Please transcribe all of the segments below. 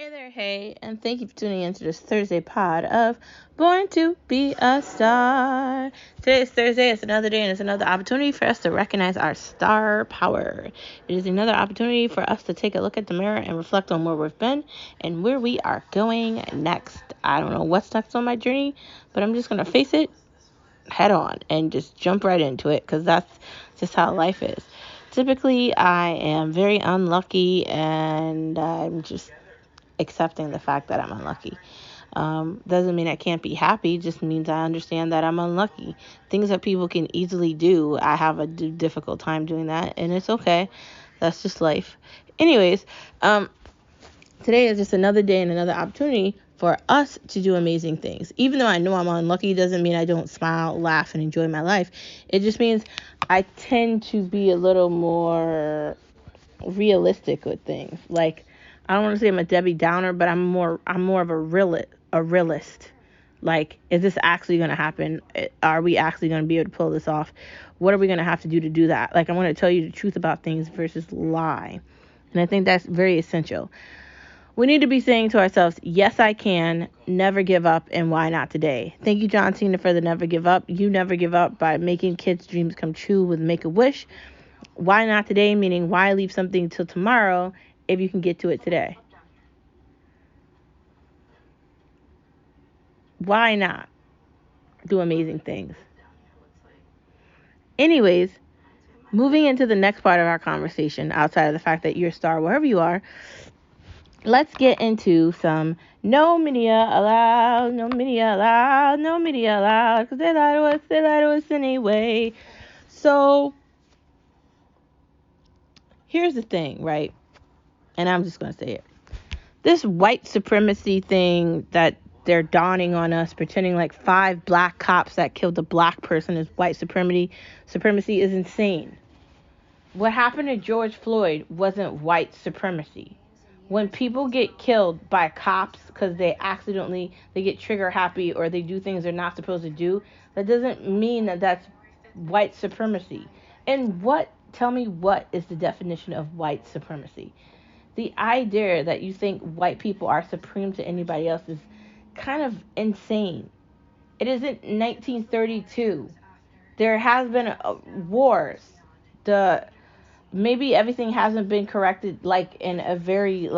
Hey there, hey, and thank you for tuning in to this Thursday pod of Born to Be a Star. Today is Thursday, it's another day, and it's another opportunity for us to recognize our star power. It is another opportunity for us to take a look at the mirror and reflect on where we've been and where we are going next. I don't know what's next on my journey, but I'm just going to face it head on and just jump right into it because that's just how life is. Typically, I am very unlucky, and I'm just accepting the fact that I'm unlucky. Doesn't mean I can't be happy, just means I understand that I'm unlucky. Things that people can easily do, I have a difficult time doing that, and it's okay. That's just life. Anyways, today is just another day and another opportunity for us to do amazing things. Even though I know I'm unlucky, doesn't mean I don't smile, laugh, and enjoy my life. It just means I tend to be a little more realistic with things. Like, I don't want to say I'm a Debbie Downer, but I'm more of a realist. Like, is this actually going to happen? Are we actually going to be able to pull this off? What are we going to have to do that? Like, I want to tell you the truth about things versus lie. And I think that's very essential. We need to be saying to ourselves, yes, I can, never give up, and why not today? Thank you, John Cena, for the never give up. You never give up by making kids' dreams come true with Make-A-Wish. Why not today? Meaning, why leave something till tomorrow if you can get to it today? Why not do amazing things? Anyways, moving into the next part of our conversation, outside of the fact that you're a star wherever you are, let's get into some no media allowed, no media allowed, no media allowed, because they lie to us anyway. So, here's the thing, right? And I'm just going to say it. This white supremacy thing that they're dawning on us, pretending like 5 black cops that killed a black person is white supremacy is insane. What happened to George Floyd wasn't white supremacy. When people get killed by cops because they get trigger happy or they do things they're not supposed to do, that doesn't mean that that's white supremacy. And tell me what is the definition of white supremacy? The idea that you think white people are supreme to anybody else is kind of insane. It isn't 1932. There has been wars. Maybe everything hasn't been corrected like in a very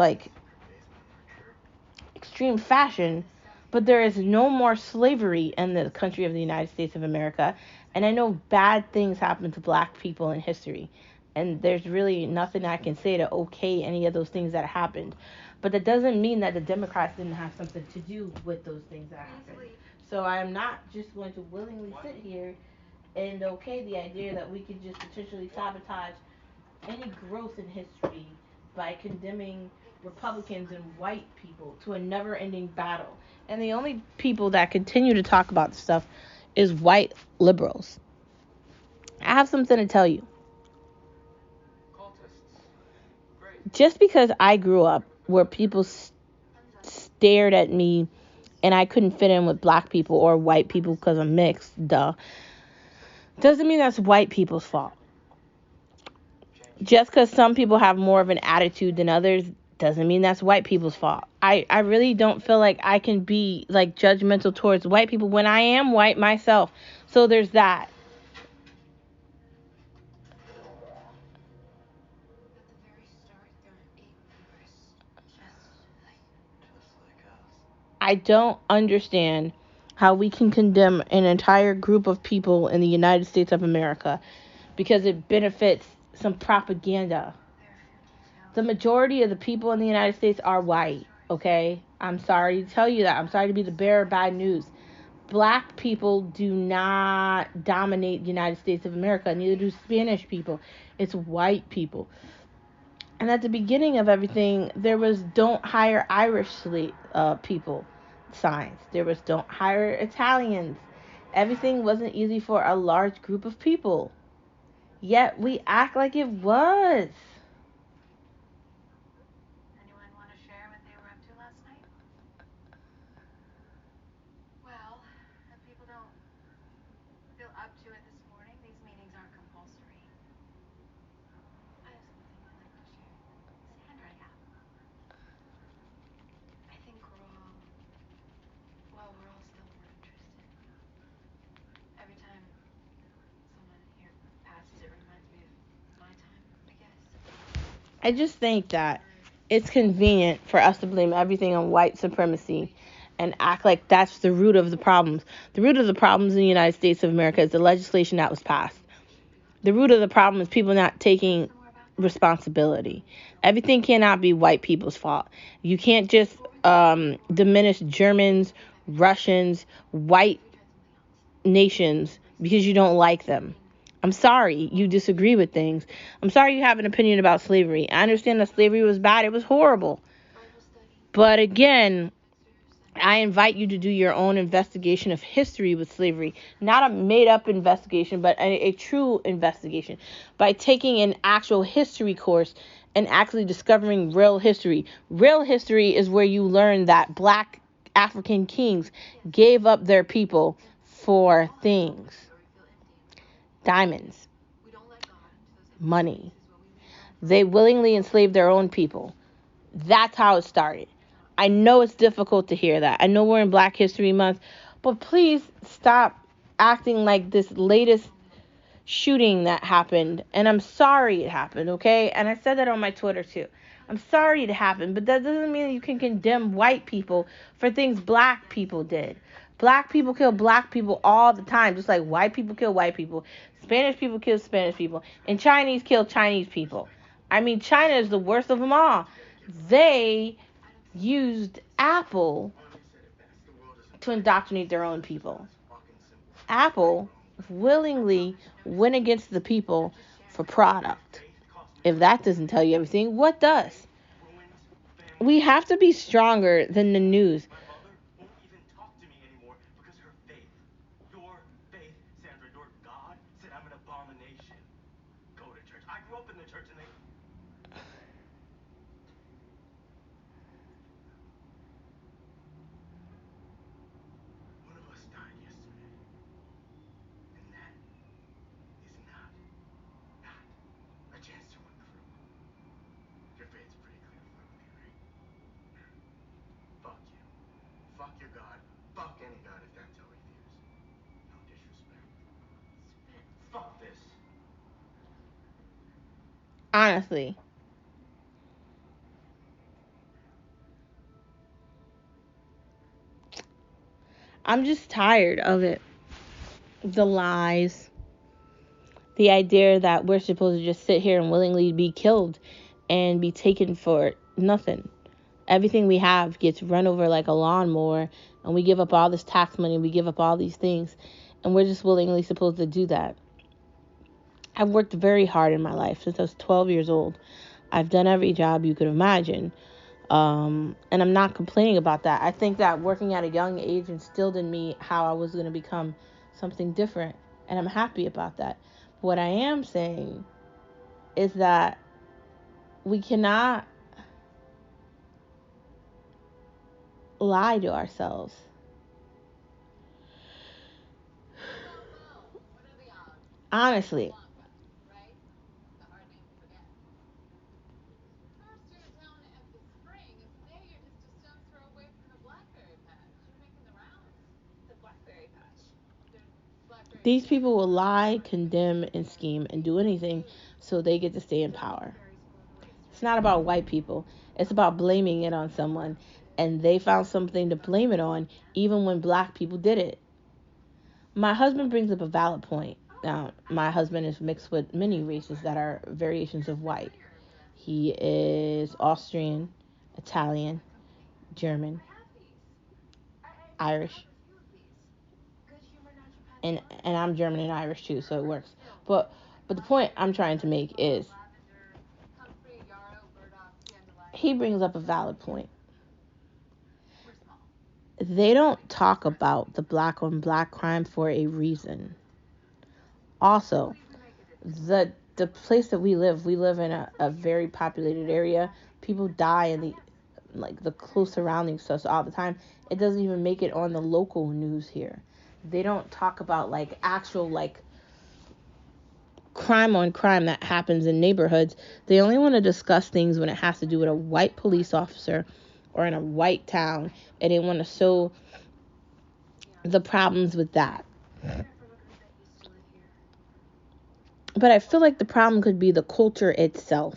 extreme fashion, but there is no more slavery in the country of the United States of America. And I know bad things happen to black people in history. And there's really nothing I can say to okay any of those things that happened. But that doesn't mean that the Democrats didn't have something to do with those things that happened. So I am not just going to willingly sit here and okay the idea that we could just potentially sabotage any growth in history by condemning Republicans and white people to a never-ending battle. And the only people that continue to talk about this stuff is white liberals. I have something to tell you. Just because I grew up where people stared at me and I couldn't fit in with black people or white people because I'm mixed, doesn't mean that's white people's fault. Just because some people have more of an attitude than others doesn't mean that's white people's fault. I really don't feel like I can be like judgmental towards white people when I am white myself. So there's that. I don't understand how we can condemn an entire group of people in the United States of America because it benefits some propaganda. The majority of the people in the United States are white, okay? I'm sorry to tell you that. I'm sorry to be the bearer of bad news. Black people do not dominate the United States of America, neither do Spanish people. It's white people. And at the beginning of everything, there was don't hire Irish people signs. There was don't hire Italians. Everything wasn't easy for a large group of people. Yet we act like it was. Anyone want to share what they were up to last night? Well, if people don't feel up to it this morning, these meetings aren't compulsory. I have something I'd like to share. Sandra, yeah. I just think that it's convenient for us to blame everything on white supremacy and act like that's the root of the problems. The root of the problems in the United States of America is the legislation that was passed. The root of the problem is people not taking responsibility. Everything cannot be white people's fault. You can't just diminish Germans, Russians, white nations because you don't like them. I'm sorry you disagree with things. I'm sorry you have an opinion about slavery. I understand that slavery was bad. It was horrible. But again, I invite you to do your own investigation of history with slavery. Not a made up investigation, but a true investigation. By taking an actual history course and actually discovering real history. Real history is where you learn that black African kings gave up their people for things: diamonds, money. They willingly enslaved their own people. That's how it started. I know it's difficult to hear that. I know we're in Black History Month, but please stop acting like this latest shooting that happened. And I'm sorry it happened, okay? And I said that on my Twitter too. I'm sorry it happened, but that doesn't mean you can condemn white people for things black people did. Black people kill black people all the time, just like white people kill white people. Spanish people kill Spanish people. And Chinese kill Chinese people. I mean, China is the worst of them all. They used Apple to indoctrinate their own people. Apple willingly went against the people for product. If that doesn't tell you everything, what does? We have to be stronger than the news. Honestly, I'm just tired of it. The lies, the idea that we're supposed to just sit here and willingly be killed and be taken for nothing. Everything we have gets run over like a lawnmower, and we give up all this tax money, we give up all these things, and we're just willingly supposed to do that. I've worked very hard in my life since I was 12 years old. I've done every job you could imagine. And I'm not complaining about that. I think that working at a young age instilled in me how I was going to become something different. And I'm happy about that. What I am saying is that we cannot lie to ourselves. Honestly. These people will lie, condemn, and scheme and do anything so they get to stay in power. It's not about white people. It's about blaming it on someone. And they found something to blame it on even when black people did it. My husband brings up a valid point. Now, my husband is mixed with many races that are variations of white. He is Austrian, Italian, German, Irish, and I'm German and Irish too, so it works. But the point I'm trying to make is he brings up a valid point. They don't talk about the black on black crime for a reason. Also, the place that we live in a very populated area. People die in the close surroundings to us all the time. It doesn't even make it on the local news here. They don't talk about actual crime on crime that happens in neighborhoods. They only want to discuss things when it has to do with a white police officer or in a white town, and they want to show the problems with that. But I feel like the problem could be the culture itself.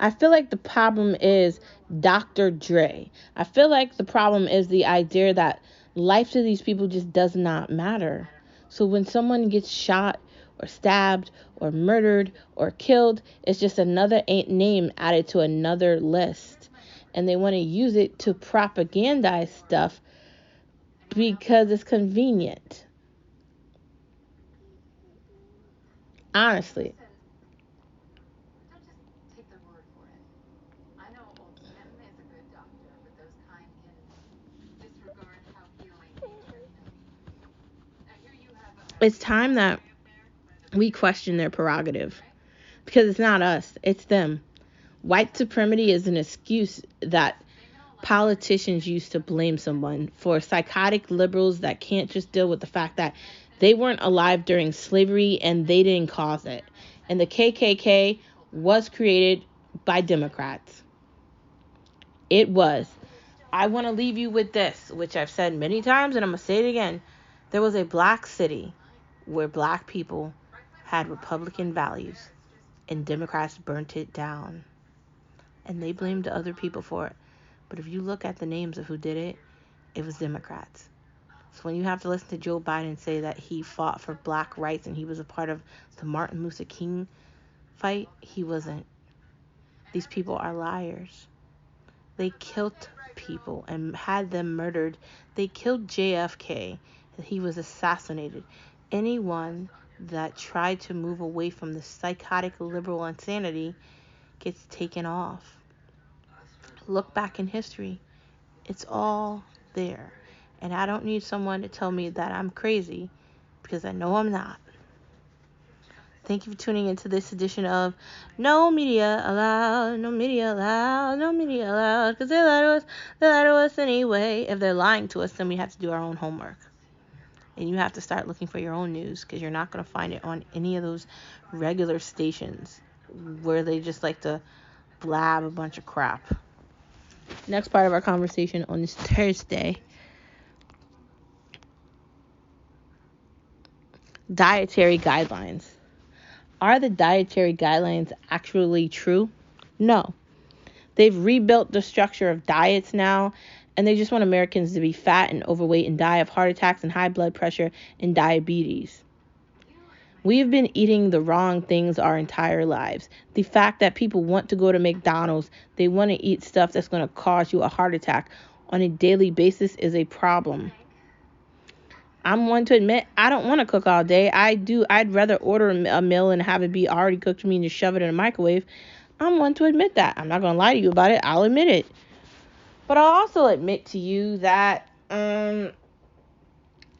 I feel like the problem is Dr. Dre. I feel like the problem is the idea that life to these people just does not matter. So when someone gets shot or stabbed or murdered or killed, it's just another name added to another list. And they want to use it to propagandize stuff because it's convenient. Honestly. Don't just take their word for it. I know old Tim is a good doctor, but those kind can disregard how healing nature can be. Now here you have It's time that we question their prerogative because it's not us, it's them. White supremacy is an excuse that politicians use to blame someone. For psychotic liberals that can't just deal with the fact that they weren't alive during slavery and they didn't cause it. And the KKK was created by Democrats. It was. I want to leave you with this, which I've said many times and I'm going to say it again. There was a black city where black people had Republican values and Democrats burnt it down. And they blamed other people for it. But if you look at the names of who did it, it was Democrats. So when you have to listen to Joe Biden say that he fought for black rights and he was a part of the Martin Luther King fight, he wasn't. These people are liars. They killed people and had them murdered. They killed JFK and he was assassinated. Anyone that tried to move away from the psychotic liberal insanity gets taken off. Look back in history. It's all there. And I don't need someone to tell me that I'm crazy because I know I'm not. Thank you for tuning into this edition of No Media Allowed, No Media Allowed, No Media Allowed, because they lie to us anyway. If they're lying to us, then we have to do our own homework. And you have to start looking for your own news because you're not going to find it on any of those regular stations where they just like to blab a bunch of crap. Next part of our conversation on this Thursday. Dietary guidelines. Are the dietary guidelines actually true? No. They've rebuilt the structure of diets now, and they just want Americans to be fat and overweight and die of heart attacks and high blood pressure and diabetes. We've been eating the wrong things our entire lives. The fact that people want to go to McDonald's, they want to eat stuff that's going to cause you a heart attack on a daily basis is a problem. I'm one to admit I don't want to cook all day. I'd rather order a meal and have it be already cooked for me and just shove it in a microwave. I'm one to admit that. I'm not going to lie to you about it. I'll admit it. But I'll also admit to you that I'm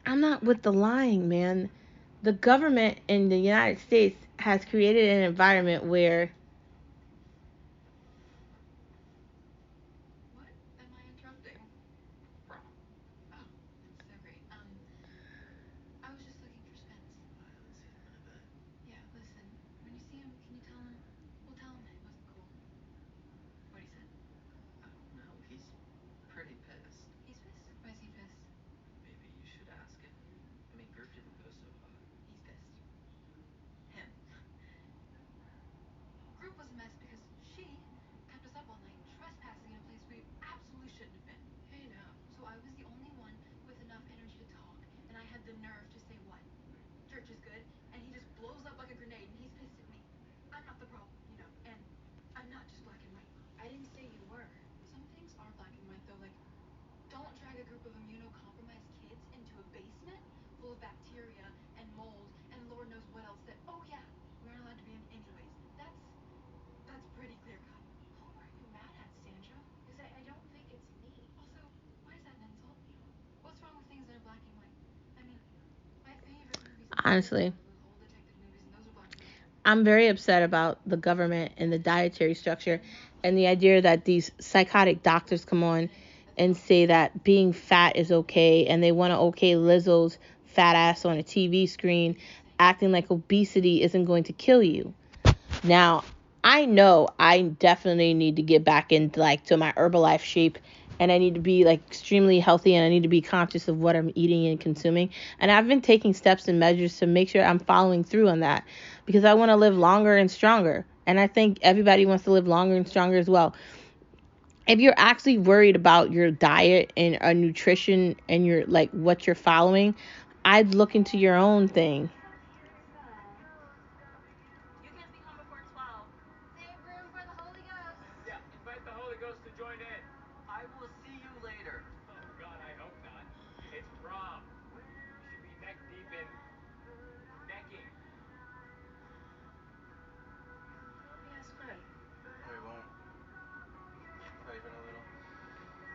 not with the lying, man. The government in the United States has created an environment where... What? Am I interrupting? Oh, so great. I was just looking for Spence. Yeah, listen. When you see him, can you tell him? Well, tell him that it wasn't cool. What he said? No, he's pretty pissed. He's pissed. Why is he pissed? Maybe you should ask him. I mean, group didn't go so hot. He's pissed. Him. Group was a mess because she kept us up all night trespassing in a place we absolutely shouldn't have been. Hey now. So I was the only one with enough energy to talk, and I had the nerve to say what? Church is good, and he just blows up like a grenade, and he's pissed at me. I'm not the problem, you know, and I'm not just black and white. I didn't say you were. Some things are black and white, though, like, don't drag a group of immunocompromised kids into a basement full of bacteria and mold and Lord knows what else that, oh yeah, we aren't allowed to be in anyways. That's pretty clear cut. Who are you mad at, Sandra? Because I don't think it's me. Also, why is that an insult? What's wrong with things that are black and white? I mean, my favorite movies Honestly, are old detective movies, and those are black and white. I'm very upset about the government and the dietary structure and the idea that these psychotic doctors come on and say that being fat is okay, and they want to okay Lizzo's fat ass on a TV screen, acting like obesity isn't going to kill you. Now, I know I definitely need to get back into to my Herbalife shape, and I need to be extremely healthy, and I need to be conscious of what I'm eating and consuming. And I've been taking steps and measures to make sure I'm following through on that because I want to live longer and stronger. And I think everybody wants to live longer and stronger as well. If you're actually worried about your diet and nutrition and your like what you're following, I'd look into your own thing. You can't be home before 12. Save room for the Holy Ghost. Yeah, invite the Holy Ghost to join in. I will see you later. Oh, God, I hope not. It's prom. You should be neck deep in necking. Yes, fun. No, he won't. Not even a little.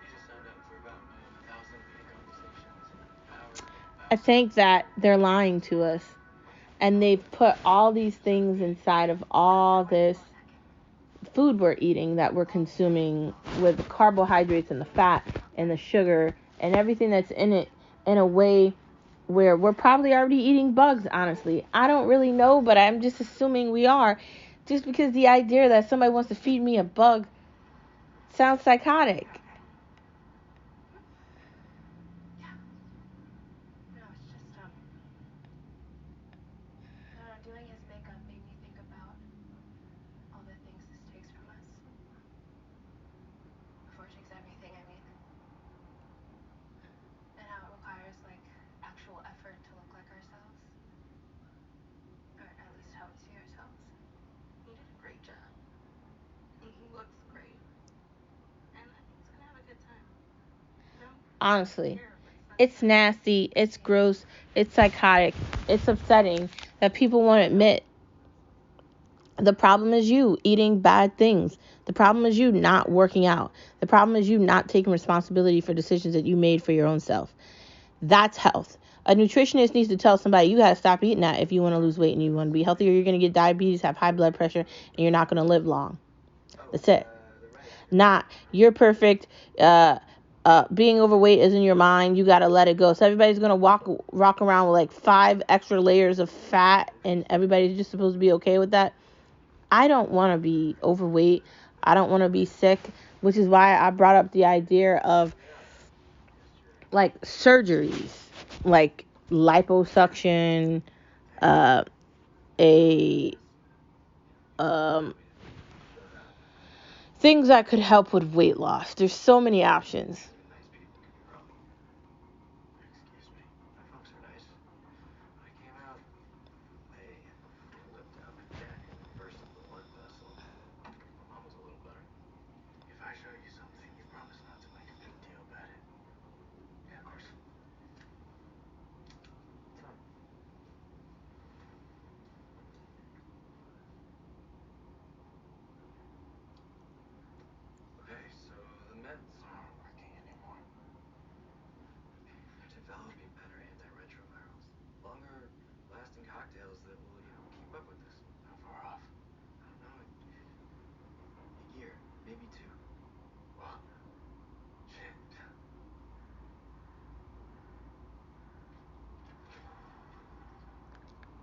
He just signed up for about 1,000 meeting conversations and hours of I think that they're lying to us. And they've put all these things inside of all this food we're eating that we're consuming with the carbohydrates and the fat and the sugar and everything that's in it in a way where we're probably already eating bugs, honestly. I don't really know, but I'm just assuming we are. Just because the idea that somebody wants to feed me a bug sounds psychotic. Yeah. No, it's just, I don't know, doing his makeup made me think about all the things this takes from us. Before it takes everything, I mean. And how it requires, like, actual effort to look like ourselves. Or at least how we see ourselves. He did a great job. He looks great. And I think he's gonna have a good time. No? Honestly, it's nasty, it's gross, it's psychotic, it's upsetting that people won't admit the problem is you eating bad things. The problem is you not working out. The problem is you not taking responsibility for decisions that you made for your own self. That's health. A nutritionist needs to tell somebody you got to stop eating that if you want to lose weight and you want to be healthy, or you're going to get diabetes, have high blood pressure, and you're not going to live long. That's it. Not you're perfect. Being overweight is in your mind. You got to let it go. So everybody's going to rock around with like 5 extra layers of fat, and everybody's just supposed to be okay with that. I don't want to be overweight. I don't want to be sick, which is why I brought up the idea of like surgeries, like liposuction, a things that could help with weight loss. There's so many options. Nice people can be wrong. Excuse me. My folks are nice. When I came out, they flipped out my dad and burst the blood vessel. My mom was a little better. If I show you something, you promise not to make a big deal about it. Yeah, of course. What's up? Okay, so the meds aren't working anymore. They're developing better antiretrovirals. Longer lasting cocktails that will, keep up with this. How far off? I don't know. A year, maybe 2. Whoa. Shit.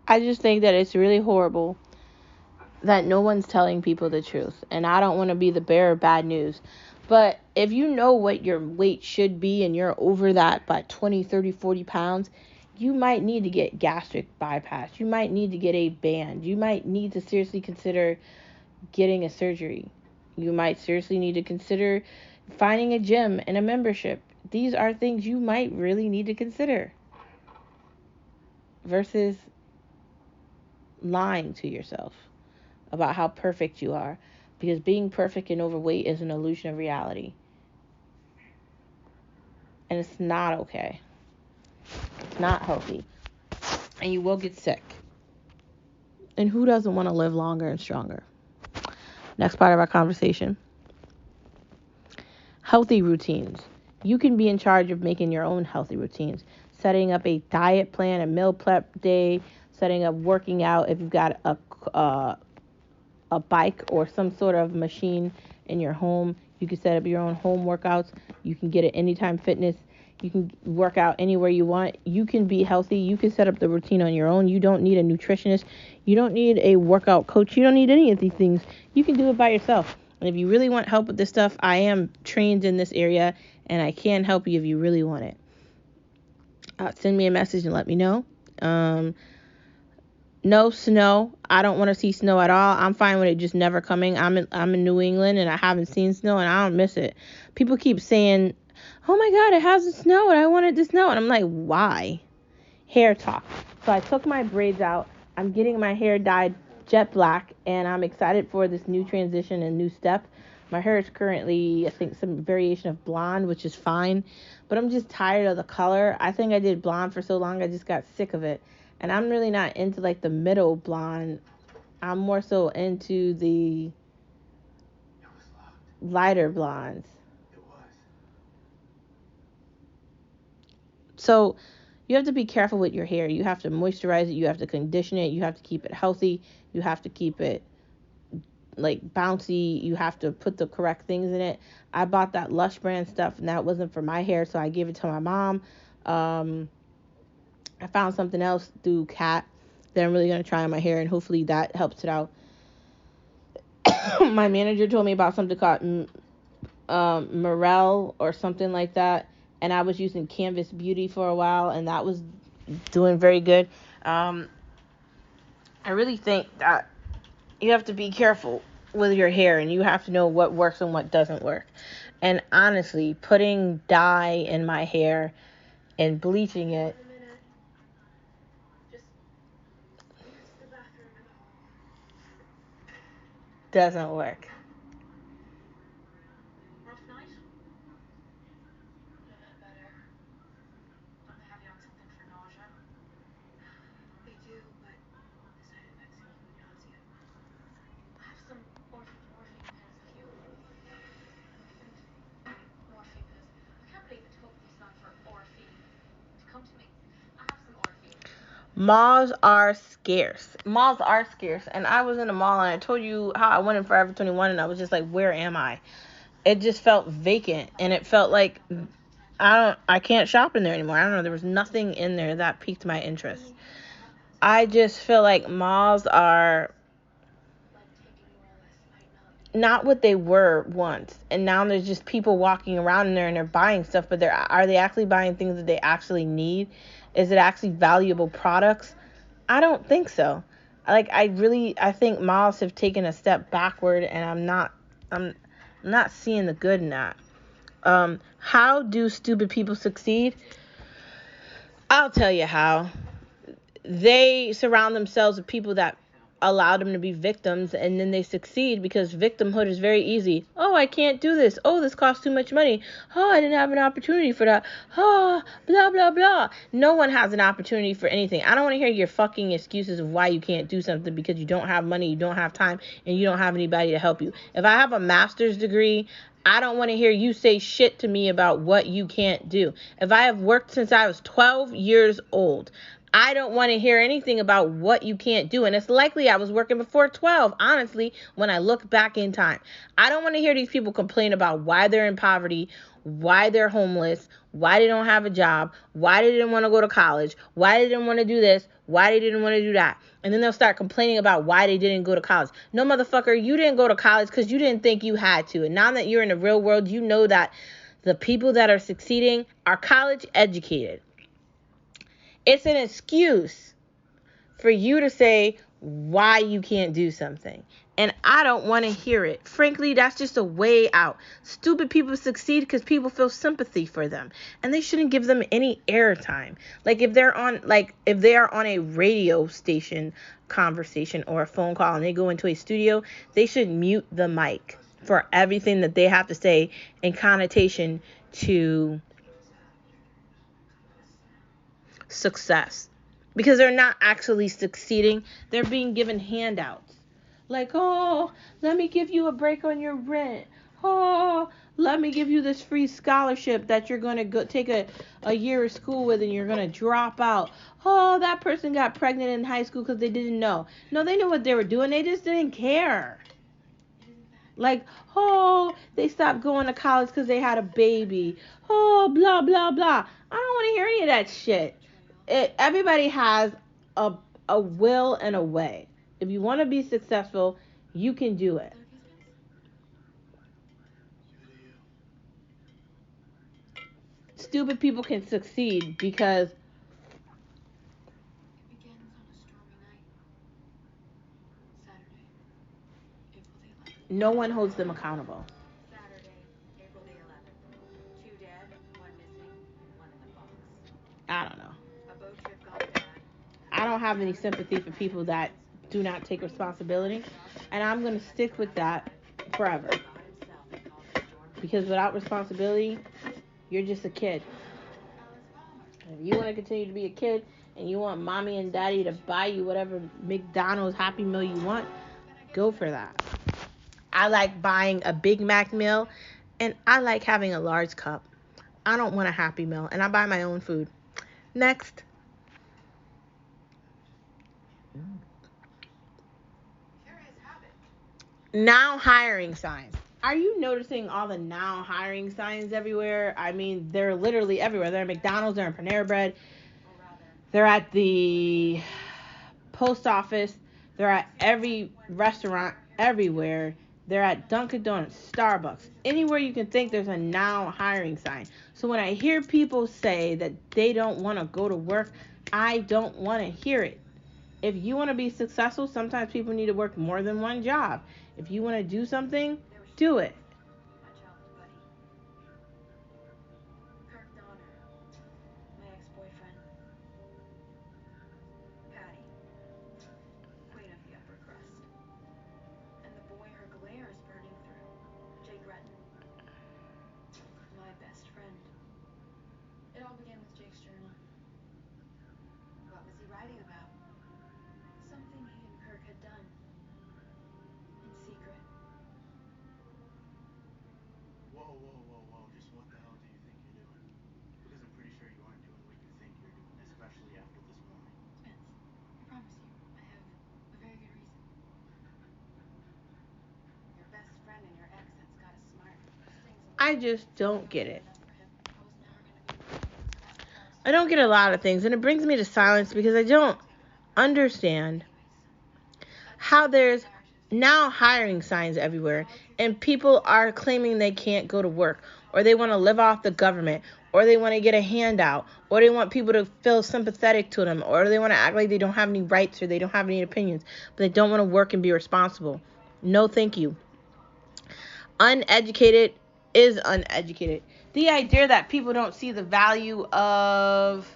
I just think that it's really horrible that no one's telling people the truth. And I don't want to be the bearer of bad news. But if you know what your weight should be and you're over that by 20, 30, 40 pounds, you might need to get gastric bypass. You might need to get a band. You might need to seriously consider getting a surgery. You might seriously need to consider finding a gym and a membership. These are things you might really need to consider versus lying to yourself about how perfect you are, because being perfect and overweight is an illusion of reality, and it's not okay. It's not healthy, and you will get sick. And who doesn't want to live longer and stronger? Next part of our conversation: healthy routines. You can be in charge of making your own healthy routines, setting up a diet plan, a meal prep day, setting up working out if you've got a bike or some sort of machine in your home. You can set up your own home workouts. You can get it Anytime Fitness. You can work out anywhere you want. You can be healthy. You can set up the routine on your own. You don't need a nutritionist. You don't need a workout coach. You don't need any of these things. You can do it by yourself. And if you really want help with this stuff, I am trained in this area, and I can help you if you really want it. Send me a message and let me know. No snow. I don't want to see snow at all. I'm fine with it just never coming. I'm in New England and I haven't seen snow and I don't miss it. People keep saying, "Oh my God, it hasn't snowed. I wanted to snow," and I'm like, why? Hair talk. So I took my braids out. I'm getting my hair dyed jet black, and I'm excited for this new transition and new step. My hair is currently, I think, some variation of blonde, which is fine, but I'm just tired of the color. I think I did blonde for so long, I just got sick of it. And I'm really not into like the middle blonde. I'm more so into the It was locked. lighter blondes. It was. So you have to be careful with your hair. You have to moisturize it. You have to condition it. You have to keep it healthy. You have to keep it like bouncy. You have to put the correct things in it. I bought that Lush brand stuff and that wasn't for my hair, so I gave it to my mom. I found something else through Cat that I'm really going to try on my hair, and hopefully that helps it out. My manager told me about something called Morel or something like that, and I was using Canvas Beauty for a while, and that was doing very good. I really think that you have to be careful with your hair, and you have to know what works and what doesn't work. And honestly, putting dye in my hair and bleaching it doesn't work. Rough night? Yeah, better. Don't they have you on something for nausea? They do, but the side effects include nausea. I have some morphine pills if you... Morphine pills. I can't believe it totally stand for orphine. Come to me. I have some orphine. Malls are scarce. Malls are scarce. And I was in a mall and I told you how I went in Forever 21 and I was just like, where am I? It just felt vacant and it felt like I can't shop in there anymore. I don't know. There was nothing in there that piqued my interest. I just feel like malls are not what they were once. And now there's just people walking around in there and they're buying stuff, but are they actually buying things that they actually need? Is it actually valuable products? I don't think so. I think malls have taken a step backward, and I'm not seeing the good in that. How do stupid people succeed? I'll tell you how. They surround themselves with people that allow them to be victims, and then they succeed because victimhood is very easy. Oh, I can't do this. Oh, this costs too much money. Oh, I didn't have an opportunity for that. Oh, blah blah blah. No one has an opportunity for anything. I don't want to hear your fucking excuses of why you can't do something because you don't have money, you don't have time, and you don't have anybody to help you. If I have a master's degree, I don't want to hear you say shit to me about what you can't do. If I have worked since I was 12 years old, I don't want to hear anything about what you can't do. And it's likely I was working before 12, honestly, when I look back in time. I don't want to hear these people complain about why they're in poverty, why they're homeless, why they don't have a job, why they didn't want to go to college, why they didn't want to do this, why they didn't want to do that. And then they'll start complaining about why they didn't go to college. No, motherfucker, you didn't go to college because you didn't think you had to. And now that you're in the real world, you know that the people that are succeeding are college educated. It's an excuse for you to say why you can't do something. And I don't want to hear it. Frankly, that's just a way out. Stupid people succeed because people feel sympathy for them. And they shouldn't give them any airtime. Like if they are on a radio station conversation or a phone call and they go into a studio, they should mute the mic for everything that they have to say in connotation to success, because they're not actually succeeding. They're being given handouts like, oh, let me give you a break on your rent. Oh, let me give you this free scholarship that you're going to go take a year of school with and you're going to drop out. Oh, that person got pregnant in high school because they didn't know. No, they knew what they were doing. They just didn't care. Like, oh, they stopped going to college because they had a baby. Oh, blah, blah, blah. I don't want to hear any of that shit. Everybody has a will and a way. If you want to be successful, you can do it. Stupid people can succeed because It begins on a stormy night. No one holds them accountable. Saturday, April the 11th. 2 dead, 1 missing, 1 in the box. I don't know. A boat trip gone bad. I don't have any sympathy for people that do not take responsibility, and I'm going to stick with that forever. God himself had called the storm. Because without responsibility, you're just a kid. If you want to continue to be a kid and you want mommy and daddy to buy you whatever McDonald's Happy Meal you want, go for that. I like buying a Big Mac meal, and I like having a large cup. I don't want a Happy Meal, and I buy my own food. Next. Now hiring signs. Are you noticing all the now hiring signs everywhere? I mean, they're literally everywhere. They're at McDonald's, they're in Panera Bread, they're at the post office, they're at every restaurant everywhere. They're at Dunkin' Donuts, Starbucks, anywhere you can think there's a now hiring sign. So when I hear people say that they don't want to go to work, I don't want to hear it. If you want to be successful, sometimes people need to work more than one job. If you want to do something, do it. My childhood buddy. Kirk Donner. My ex-boyfriend. Patty. Queen of the upper crust. And the boy her glare is burning through. Jake Retton. My best friend. It all began with Jake's journal. What was he writing about? Something he and Kirk had done. In secret. Whoa. Just what the hell do you think you're doing? Because I'm pretty sure you aren't doing what you think you're doing, especially after this morning. Spence, I promise you, I have a very good reason. Your best friend and your ex that's got a smart. I just don't get it. I don't get a lot of things, and it brings me to silence because I don't understand how there's now hiring signs everywhere and people are claiming they can't go to work, or they want to live off the government, or they want to get a handout, or they want people to feel sympathetic to them, or they want to act like they don't have any rights or they don't have any opinions, but they don't want to work and be responsible. No, thank you. Uneducated is uneducated. The idea that people don't see the value of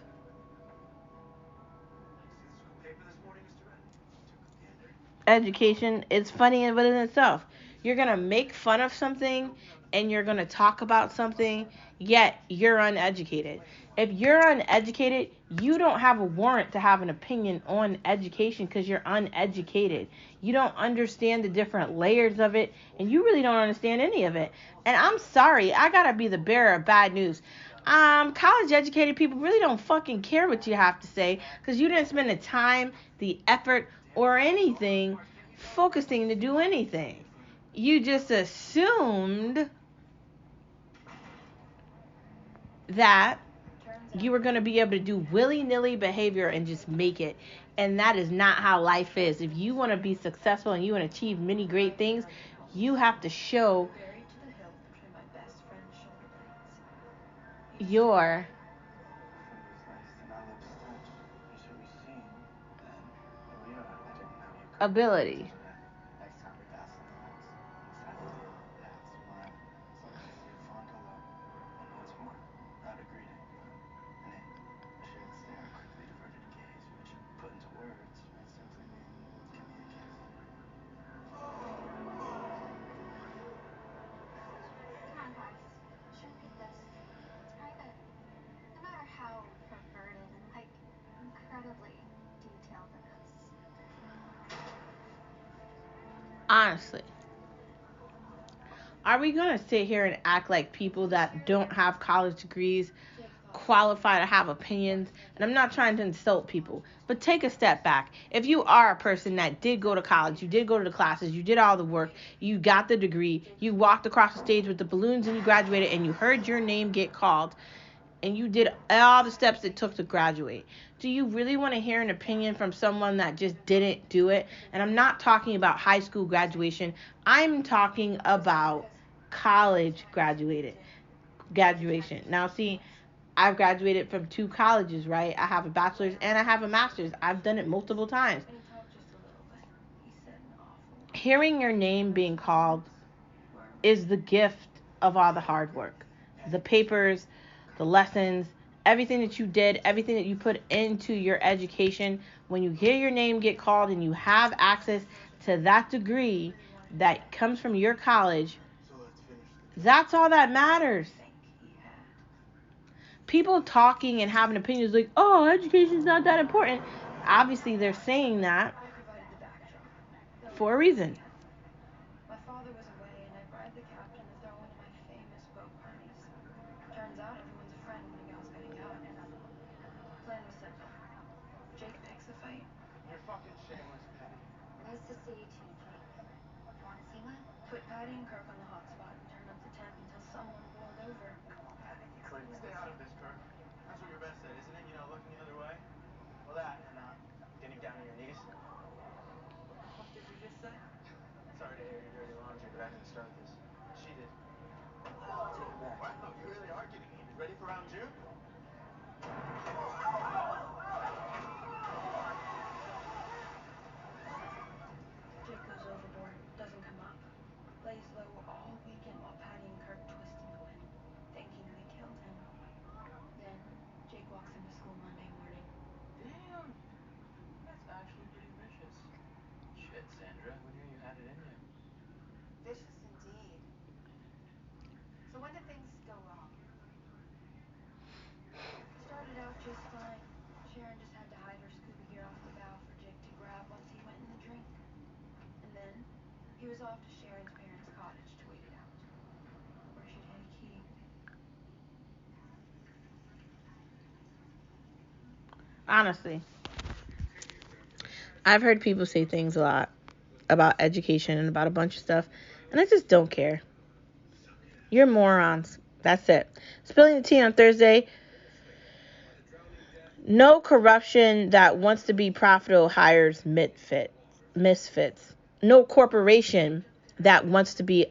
education is funny in itself. You're going to make fun of something and you're going to talk about something, yet you're uneducated. If you're uneducated, you don't have a warrant to have an opinion on education because you're uneducated. You don't understand the different layers of it, and you really don't understand any of it. And I'm sorry, I got to be the bearer of bad news. College educated people really don't fucking care what you have to say because you didn't spend the time, the effort, or anything focusing to do anything. You just assumed that you were going to be able to do willy-nilly behavior and just make it. And that is not how life is. If you want to be successful and you want to achieve many great things, you have to show your ability. Honestly, are we going to sit here and act like people that don't have college degrees qualify to have opinions? And I'm not trying to insult people, but take a step back. If you are a person that did go to college, you did go to the classes, you did all the work, you got the degree, you walked across the stage with the balloons and you graduated and you heard your name get called, and you did all the steps it took to graduate, do you really want to hear an opinion from someone that just didn't do it? And I'm not talking about high school graduation. I'm talking about college graduation. Now, see, I've graduated from 2 colleges, right? I have a bachelor's and I have a master's. I've done it multiple times. hearing your name being called is the gift of all the hard work. The papers, the lessons, everything that you did, everything that you put into your education. When you hear your name get called and you have access to that degree that comes from your college, that's all that matters. People talking and having opinions like, oh, education's not that important. Obviously, they're saying that for a reason. My father was away, and I bribed the captain to throw one of my famous boat parties. Turns out everyone's a friend when a gal's getting out. Plan was simple. Jake picks a fight. You're fucking shameless, Patty. Nice to see you too, Jake. Want to see one? Put Patty and Kirk on the hot spot and turn up the temp until someone boiled over. Patty, you couldn't stay out of this, Kirk. That's what your vet said, isn't it? You know, looking the other way. Well, that and getting down on your knees. What the fuck did you just say? Sorry to air your dirty laundry, but I didn't start this. She did. Take it back. Wow, you really are getting heated. Ready for round 2? Jake goes overboard, doesn't come up. Lays low all weekend while Patty and Kirk twist in the wind, thinking they killed him. Then, Jake walks into school Monday morning. Damn. That's actually pretty vicious. Shit, Sandra. Who knew you had it in you? Vicious indeed. So when did things go wrong? Started out just fine. Sharon just had to hide her scuba gear off the bow for Jake to grab once he went in the drink. And then, he was off to Sharon's parents' cottage to wait it out. Where she'd hid a key. Honestly, I've heard people say things a lot about education and about a bunch of stuff, and I just don't care. You're morons. That's it. Spilling the tea on Thursday. No corruption that wants to be profitable hires misfits. No corporation that wants to be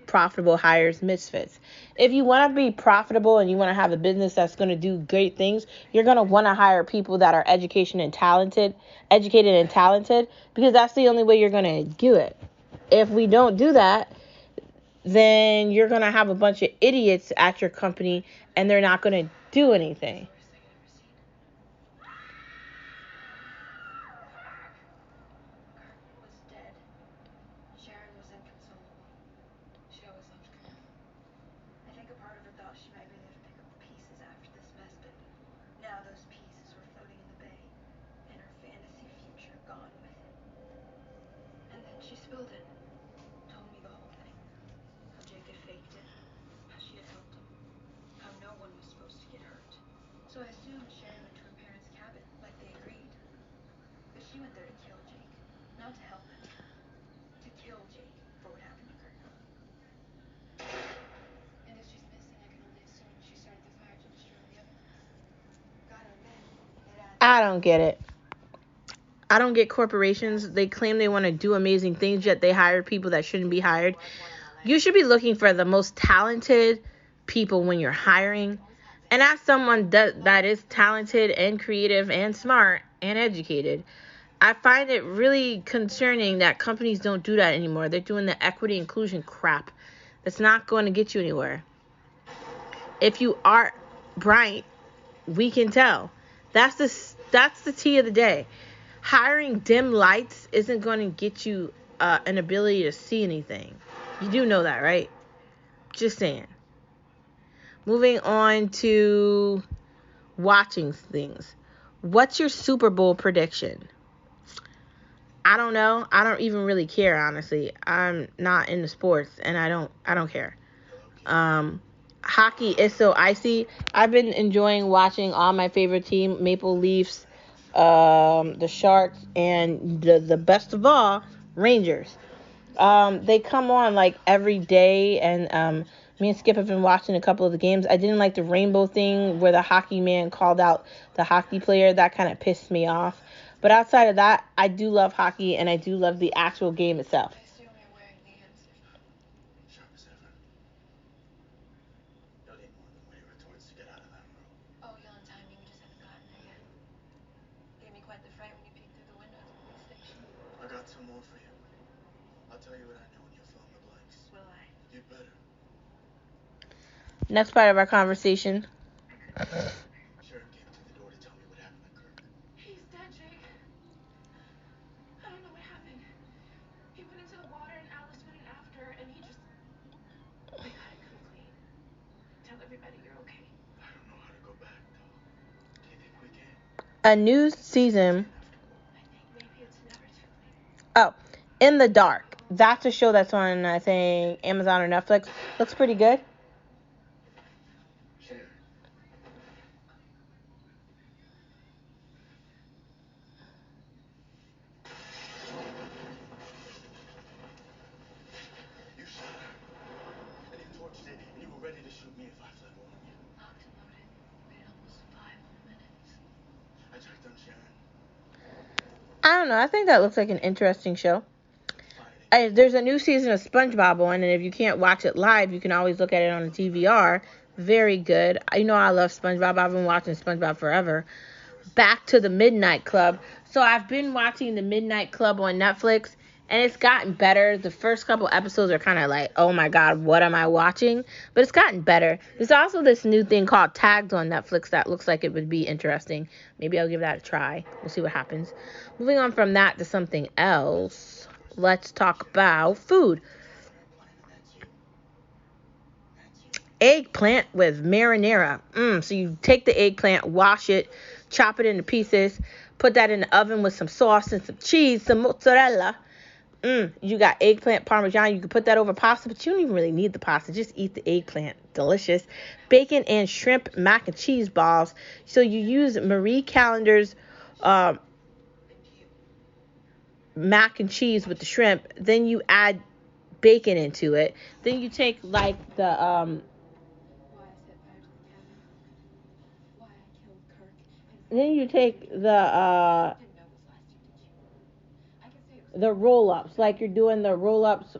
profitable hires misfits. If you want to be profitable and you want to have a business that's going to do great things, you're going to want to hire people that are educated and talented, because that's the only way you're going to do it. If we don't do that, then you're going to have a bunch of idiots at your company and they're not going to do anything. Kirk was dead. Sharon was inconsolable. She always loved Kirk. I think a part of her thought she might be there to pick up the pieces after this mess, but now those pieces were floating in the bay, and her fantasy future gone with it. And then she spilled it. Told me the whole thing. How Jake had faked it. How she had helped him. How no one was supposed to get hurt. So I assumed Sharon went to her parents' cabin, like they agreed. But she went there to kill Jake. Not to help him. To kill Jake for what happened to Kirk. And if she's missing, I can only assume she started the fire to destroy the other one. Gotta admit, it adds I don't get it. I don't get corporations. They claim they want to do amazing things, yet they hire people that shouldn't be hired. You should be looking for the most talented people when you're hiring. And as someone that is talented and creative and smart and educated, I find it really concerning that companies don't do that anymore. They're doing the equity inclusion crap. It's not going to get you anywhere. If you are bright, we can tell. That's the tea of the day. Hiring dim lights isn't going to get you an ability to see anything. You do know that, right? Just saying. Moving on to watching things. What's your Super Bowl prediction? I don't know. I don't even really care, honestly. I'm not into sports and I don't care. Hockey is so icy. I've been enjoying watching all my favorite team, Maple Leafs, the Sharks, and the best of all, Rangers. They come on like every day, and me and Skip have been watching a couple of the games. I didn't like the rainbow thing where the hockey man called out the hockey player. That kind of pissed me off. But outside of that, I do love hockey, and I do love the actual game itself. I assume you're wearing the answer. Sharp as ever. You'll need more than witty retorts to get out of that room. Oh, you're on timing. We just haven't gotten there yet. Gave me quite the fright when you peeked through the window at the police station. I got 2 more for you. tell you what I know when you fill in the blanks. Will I? You better. Next part of our conversation. Sharon came to the door to tell me what happened to Kirk. He's dead, Jake. I don't know what happened. He went into the water and Alice went in after, and he just... We gotta come clean. Tell everybody you're okay. I don't know how to go back, though. Do you think we can? A new season. I think maybe it's never too late. Oh, In the Dark. That's a show that's on, I think, Amazon or Netflix. Looks pretty good. Sharon. You shot her. And you torched it, and you were ready to shoot me if I fled warning you. Locked and loaded. Waited almost 5 whole minutes. I tracked down Sharon. I don't know. I think that looks like an interesting show. Fighting. There's a new season of SpongeBob on, and if you can't watch it live, you can always look at it on the DVR. Very good. I know I love SpongeBob. I've been watching SpongeBob forever. Back to the Midnight Club. So I've been watching the Midnight Club on Netflix, and it's gotten better. The first couple episodes are kind of like, oh my God, what am I watching? But it's gotten better. There's also this new thing called Tagged on Netflix that looks like it would be interesting. Maybe I'll give that a try. We'll see what happens. Moving on from that to something else. Let's talk about food. Eggplant with marinara. So you take the eggplant, wash it, chop it into pieces, put that in the oven with some sauce and some cheese, some mozzarella. You got eggplant parmesan. You can put that over pasta, but you don't even really need the pasta. Just eat the eggplant. Delicious. Bacon and shrimp mac and cheese balls. So you use Marie Callender's mac and cheese with the shrimp. Then you add bacon into it. Then you take like the Why I set fire to the cabin. Why I killed Kirk. And then you take the didn't know it was last year, did you? I can say it was... the roll-ups, like you're doing the roll-ups.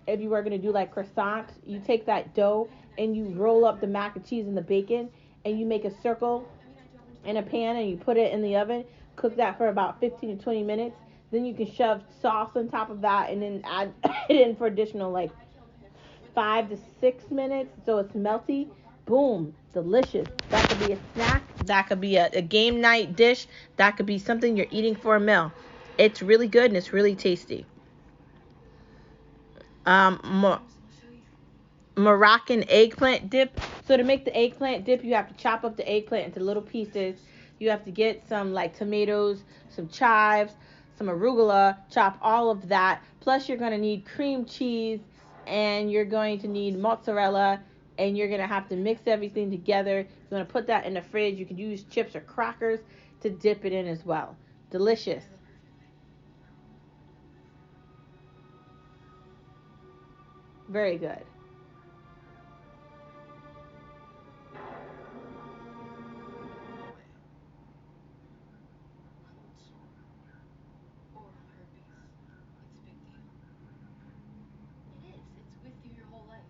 If you were gonna do like croissants, you take that dough and you roll up the mac and cheese and the bacon, and you make a circle in a pan and you put it in the oven. Cook that for about 15 to 20 minutes. Then you can shove sauce on top of that and then add it in for additional like 5 to 6 minutes so it's melty. Boom, delicious. That could be a snack. That could be a game night dish. That could be something you're eating for a meal. It's really good and it's really tasty. Moroccan eggplant dip. So to make the eggplant dip, you have to chop up the eggplant into little pieces. You have to get some like tomatoes, some chives, some arugula, chop all of that. Plus you're going to need cream cheese and you're going to need mozzarella and you're going to have to mix everything together. You're going to put that in the fridge. You can use chips or crackers to dip it in as well. Delicious. Very good. Oral herpes. It's a big deal. It is. It's with you your whole life.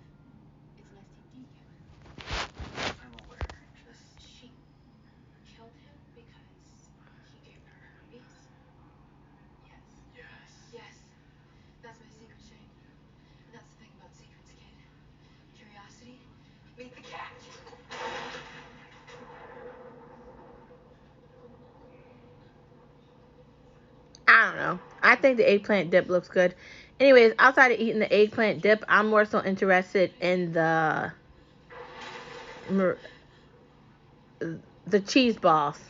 It's an STD, Kevin. I'm aware. Just... She killed him because he gave her herpes? Yes. Yes. Yes. That's my secret, Shane. And that's the thing about secrets, kid. Curiosity. Meet the cat. I don't know. I think the eggplant dip looks good. Anyways, outside of eating the eggplant dip, I'm more so interested in the cheese balls.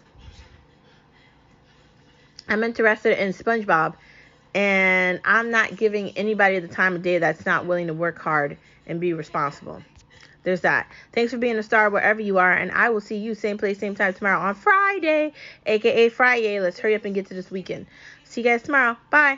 I'm interested in SpongeBob, and I'm not giving anybody the time of day that's not willing to work hard and be responsible. There's that. Thanks for being a star wherever you are, and I will see you same place, same time tomorrow on Friday, aka Friday. Let's hurry up and get to this weekend. See you guys tomorrow. Bye.